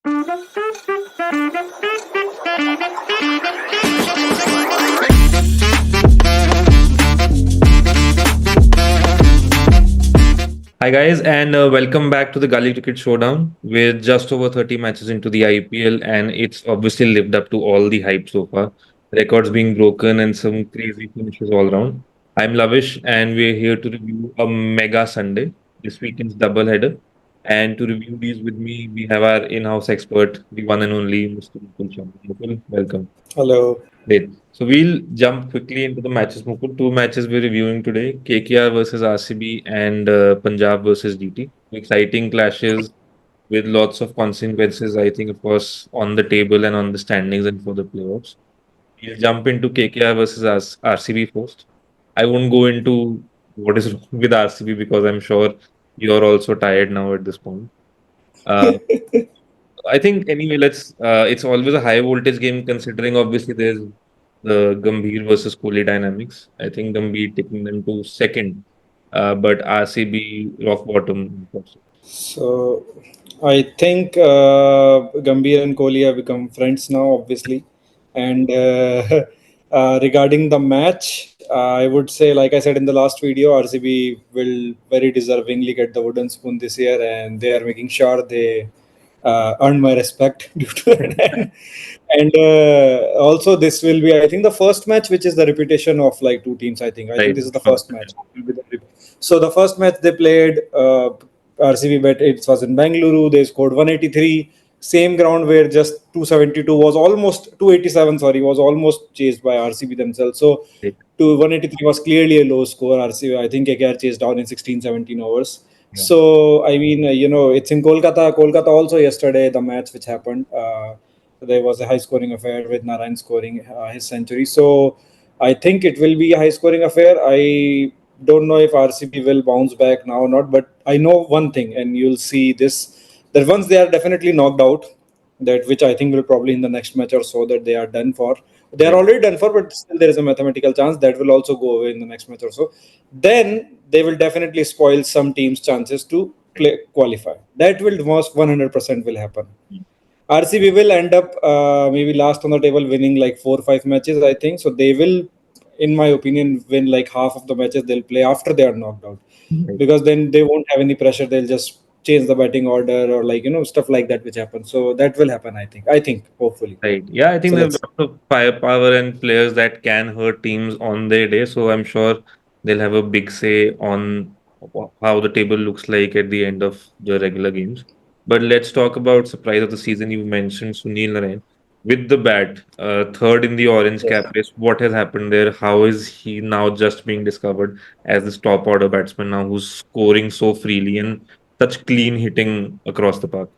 Hi guys, and welcome back to the Gully Cricket Showdown. We're just over 30 matches into the IPL, and it's obviously lived up to all the hype so far. Records being broken and some crazy finishes all around. I'm Lavish, and we're here to review a mega Sunday, this weekend's doubleheader. And to review these with me, we have our in-house expert, the one and only Mr. Mukul Sharma. Mukul, welcome. Hello. Great. So we'll jump quickly into the matches, Mukul. Two matches we're reviewing today: KKR versus RCB and Punjab versus DT. Exciting clashes with lots of consequences, I think, of course, on the table and on the standings and for the playoffs. We'll jump into KKR versus RCB first. I won't go into what is wrong with RCB because I'm sure you're also tired now at this point. Uh, I think anyway, let's. It's always a high voltage game considering obviously there's the Gambhir versus Kohli dynamics. I think Gambhir taking them to second, but RCB rock bottom. So I think Gambhir and Kohli have become friends now, obviously. And regarding the match, I would say, like I said in the last video, RCB will very deservingly get the wooden spoon this year, and they are making sure they earn my respect due to it. And also, this will be, I think, the first match, which is the repetition of like two teams. I think Right. this is the first match. So the first match they played, RCB bet it was in Bangalore. They scored 183. Same ground where just 272 was almost 287. Sorry, was almost chased by RCB themselves. So Right. to 183 was clearly a low score. RCB, I think KKR chased down in 16, 17 overs. Yeah. So I mean, it's in Kolkata. Kolkata also yesterday the match which happened. There was a high scoring affair with Narayan scoring his century. So I think it will be a high scoring affair. I don't know if RCB will bounce back now or not, but I know one thing, and you'll see this that once they are definitely knocked out, that which I think will probably in the next match or so that they are done for. They are Right. already done for, but still there is a mathematical chance that will also go away in the next match or so. Then they will definitely spoil some teams' chances to play qualify. That will most 100% will happen. RCB will end up maybe last on the table, winning like 4 or 5 matches, I think. So they will, in my opinion, win like half of the matches they'll play after they are knocked out, Right. because then they won't have any pressure. They'll just change the batting order or like stuff like that which happens. So that will happen. I think. Hopefully. Right. Yeah, I think So there's let's. lots of firepower and players that can hurt teams on their day. So I'm sure they'll have a big say on how the table looks like at the end of the regular games. But let's talk about surprise of the season. You mentioned Sunil Narayan with the bat, third in the orange Yes. cap race. What has happened there? How is he now just being discovered as this top order batsman now who's scoring so freely and such clean hitting across the park?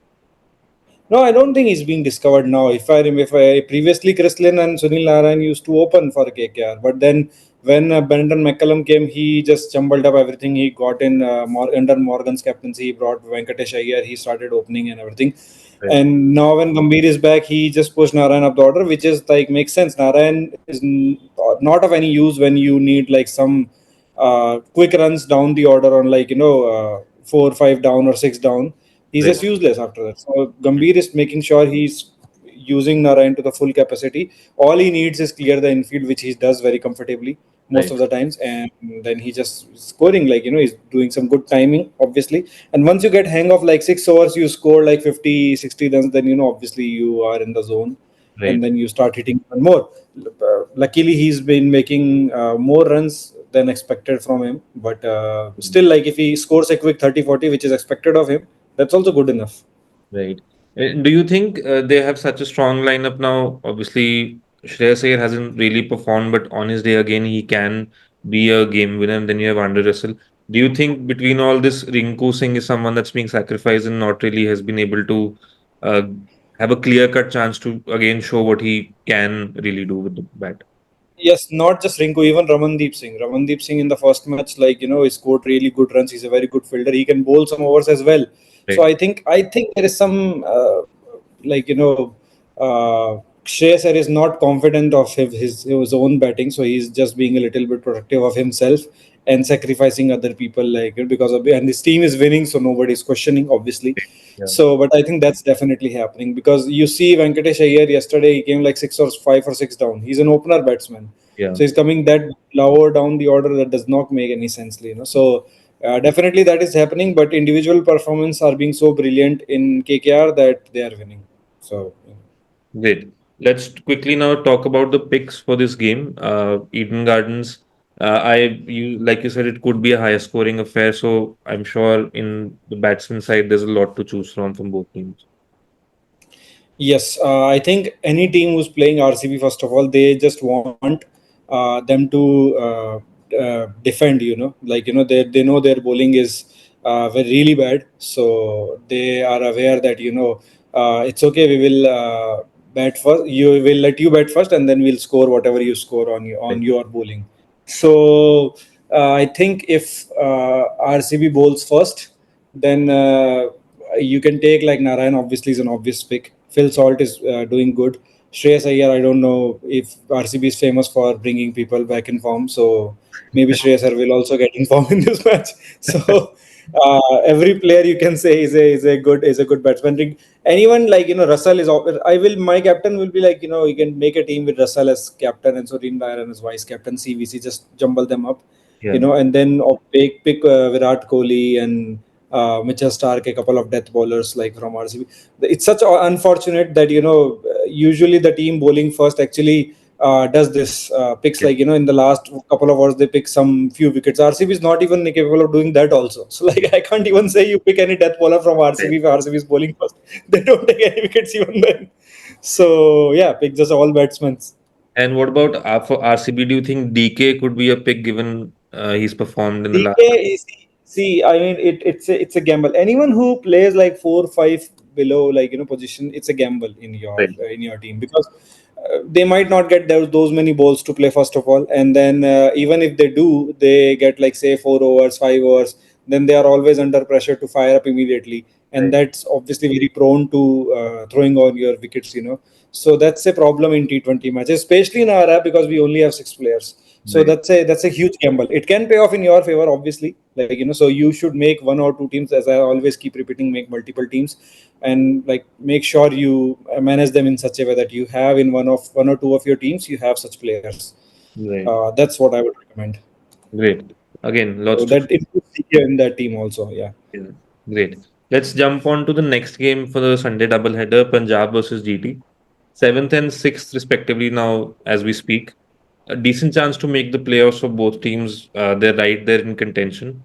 No, I don't think he's being discovered now. If I previously Chrislin and Sunil Narayan used to open for KKR, but then when Brendan McCullum came, he just jumbled up everything. He got in under Morgan's captaincy. He brought Venkatesh Iyer. He started opening and everything. Right. And now when Gambhir is back, he just pushed Narayan up the order, which is like makes sense. Narayan is not of any use when you need like some quick runs down the order on like 4, 5 down or 6 down. He's Right. just useless after that. So Gambhir is making sure he's using Narayan to the full capacity. All he needs is clear the infield, which he does very comfortably most Right. of the times, and then he just scoring like he's doing some good timing, obviously. And once you get hang of like 6 overs, you score like 50, 60 runs, then obviously you are in the zone, and Right. then you start hitting one more. Luckily, he's been making more runs than expected from him, but still, like if he scores a quick 30, 40, which is expected of him, that's also good enough. Right. Do you think they have such a strong lineup now? Obviously, Shreyas Iyer hasn't really performed, but on his day again, he can be a game winner. And then you have Andre Russell. Do you think between all this, Rinku Singh is someone that's being sacrificed and not really has been able to uh, have a clear-cut chance to again show what he can really do with the bat? Yes, not just Rinku, even Ramandeep Singh. Ramandeep Singh in the first match, like he scored really good runs. He's a very good fielder. He can bowl some overs as well. So Right. I think there is some like Shreyas Iyer is not confident of his own batting, so he's just being a little bit protective of himself. and sacrificing other people, like, because of, and his team is winning, so nobody is questioning, obviously. Yeah. So, but I think that's definitely happening, because you see Venkatesh Iyer yesterday, he came like 6 or 5 or 6 down. He's an opener batsman, Yeah. so he's coming that lower down the order, that does not make any sense, So definitely that is happening, but individual performance are being so brilliant in KKR that they are winning. So Great. Let's quickly now talk about the picks for this game. Eden Gardens. Like you said, it could be a higher scoring affair. So I'm sure in the batsman side, there's a lot to choose from both teams. yes, I think any team who's playing RCB, first of all, they just want them to defend. They know their bowling is really bad, so they are aware that it's okay. We will bat first. You will let you bat first, and then we'll score whatever you score on Right. your bowling. So I think if RCB bowls first, then you can take like Narayan. Obviously, is an obvious pick. Phil Salt is doing good. Shreyas Iyer, I don't know if RCB is famous for bringing people back in form, so maybe Shreyas Iyer will also get in form in this match. So every player you can say is a good batsman. Anyone like Russell is. I will my captain will be like you can make a team with Russell as captain and Sureen Nair as vice captain. CVC, just jumble them up, Yeah. and then pick Virat Kohli and Mitchell Stark, a couple of death bowlers like from RCB. It's such unfortunate that usually the team bowling first actually does this picks, Yeah. like in the last couple of hours they pick some few wickets. RCB is not even capable of doing that also. So like I can't even say you pick any death bowler from Right. RCB if RCB is bowling first. They don't take any wickets even then. So yeah, pick just all batsmen. And what about for RCB? Do you think DK could be a pick given he's performed in the last? DK is, see, I mean, it's a gamble. Anyone who plays like 4 5 below, like position, it's a gamble Right. in your team, because they might not get those many balls to play first of all, and then even if they do, they get like say 4 overs, 5 overs, then they are always under pressure to fire up immediately, and Right. that's obviously very prone to throwing on your wickets. So that's a problem in T20 matches, especially in our app, because we only have 6 players. So Right. that's a huge gamble. It can pay off in your favor, obviously. Like so you should make one or two teams, as I always keep repeating, make multiple teams, and like make sure you manage them in such a way that you have in one or two of your teams you have such players. Right. That's what I would recommend. Great. Again, lots So to that includes CK in that team also. Yeah. yeah. Great. Let's jump on to the next game for the Sunday doubleheader, Punjab versus GT. Seventh and sixth, respectively, now as we speak. A decent chance to make the playoffs for both teams. They're right there in contention.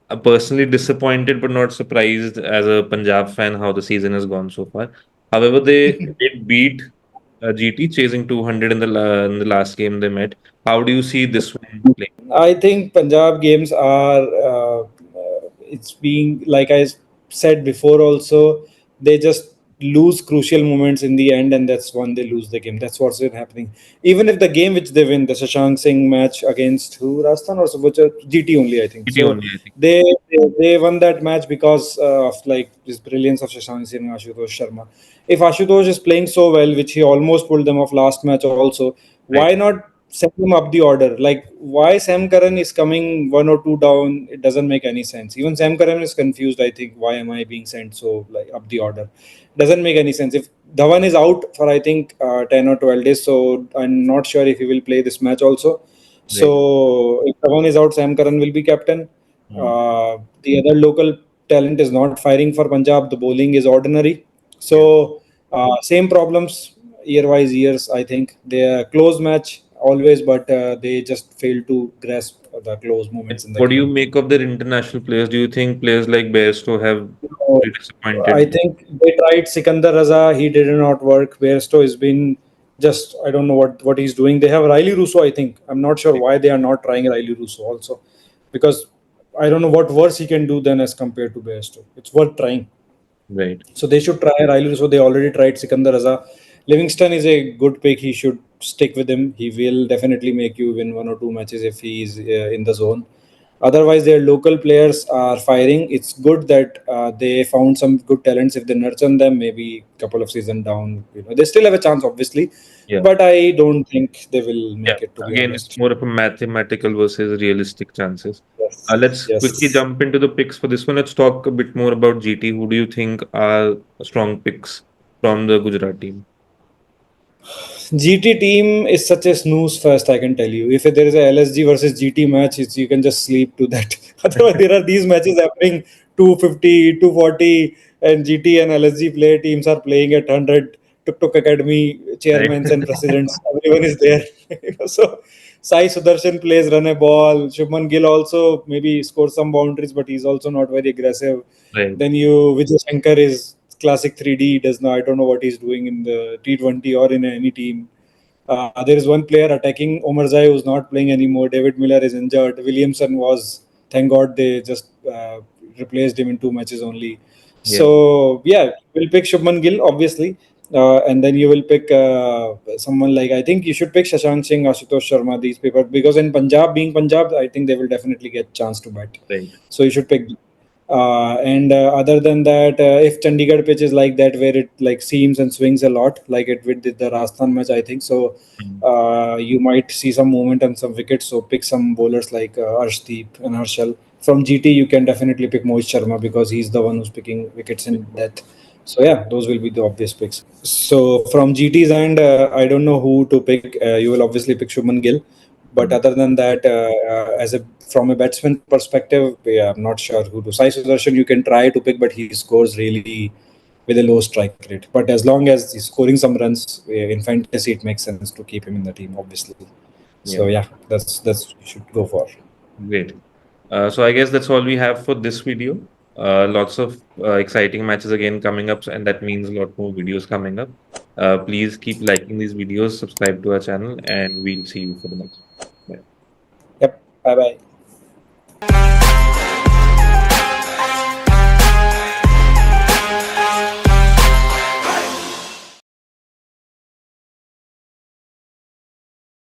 I'm personally disappointed but not surprised as a Punjab fan how the season has gone so far. However, they did beat GT chasing 200 in the last game they met. How do you see this one playing? I think Punjab games are it's being, like I said before also, they just lose crucial moments in the end, and that's when they lose the game. That's what's been happening. Even if the game which they win, the Shashank Singh match against who, Rajasthan or which GT only, I think. GT So only, I think. they won that match because of like this brilliance of Shashank Singh and Ashutosh Sharma. If Ashutosh is playing so well, which he almost pulled them off last match also, why Right, not send him up the order? Like, why Sam Curran is coming one or two down? It doesn't make any sense. Even Sam Curran is confused. I think, why am I being sent so like up the order? Doesn't make any sense. If Dhawan is out for I think 10 or 12 days, so I'm not sure if he will play this match also. right. So if Dhawan is out, Sam Curran will be captain. Hmm. The other local talent is not firing for Punjab. The bowling is ordinary. Yeah. So same problems years. I think they are close match always, but they just fail to grasp the close And moments in the what do you game. make of their international players? Do you think players like Bairstow have So, really I disappointed? think they tried Sikandar Raza. He did not work. Bairstow has been just, I don't know what he's doing. They have Riley Russo. I think, I'm not sure why they are not trying Riley Russo also, because I don't know what worse he can do than as compared to Bairstow. It's worth trying. Right, So they should try Riley. So they already tried Sikandar Raza. Livingston is a good pick. He should stick with him. He will definitely make you win one or two matches if he is in the zone. Otherwise, their local players are firing. It's good that they found some good talents. If they nurture them, maybe a couple of seasons down, they still have a chance, obviously. Yeah. But I don't think they will Yeah. make it. To be Again, it's honest. more of a mathematical versus realistic chances. Yes. Let's quickly Yes. jump into the picks for this one. Let's talk a bit more about GT. Who do you think are strong picks from the Gujarat team? GT team is such a snooze fest, I can tell you. If there is a LSG versus GT match, you can just sleep to that. Otherwise, there are these matches happening 250, 240, and GT and LSG play teams are playing at 100. Tuk Tuk Academy Right. chairmen and presidents, everyone is there. So, Sai Sudarshan plays run a ball. Shubman Gill also maybe scores some boundaries, but he's also not very aggressive. Right. Then Vijay Shankar is classic 3D. Does not, I don't know what he's doing in the T20 or in any team. There is one player attacking Omarzai who's not playing anymore. David Miller is injured. Williamson was, thank God they just replaced him in 2 matches only. Yeah. So yeah, we'll pick Shubman Gill obviously, and then you will pick someone like, I think you should pick Shashank Singh, Ashutosh Sharma, these people, because in Punjab, being Punjab, I think they will definitely get chance to bat. Right. So you should pick. And other than that, if Chandigarh pitch is like that, where it like seams and swings a lot, like it with the Rajasthan match, I think so. Mm. You might see some movement and some wickets. So pick some bowlers like Arshdeep and Harshal. From GT, you can definitely pick Mohit Sharma because he's the one who's picking wickets in that. So yeah, those will be the obvious picks. So from GT's end, I don't know who to pick. You will obviously pick Shubman Gill, but Mm. other than that, as a from a batsman perspective, yeah, I'm not sure who to. Sai Sudarshan you can try to pick, but he scores really with a low strike rate. But as long as he's scoring some runs in fantasy, it makes sense to keep him in the team, obviously. So Yeah. yeah, that's you should go for. Great. So I guess that's all we have for this video. Lots of exciting matches again coming up, and that means a lot more videos coming up. Please keep liking these videos, subscribe to our channel, and we'll see you for the next one. Bye. Yep. Bye bye.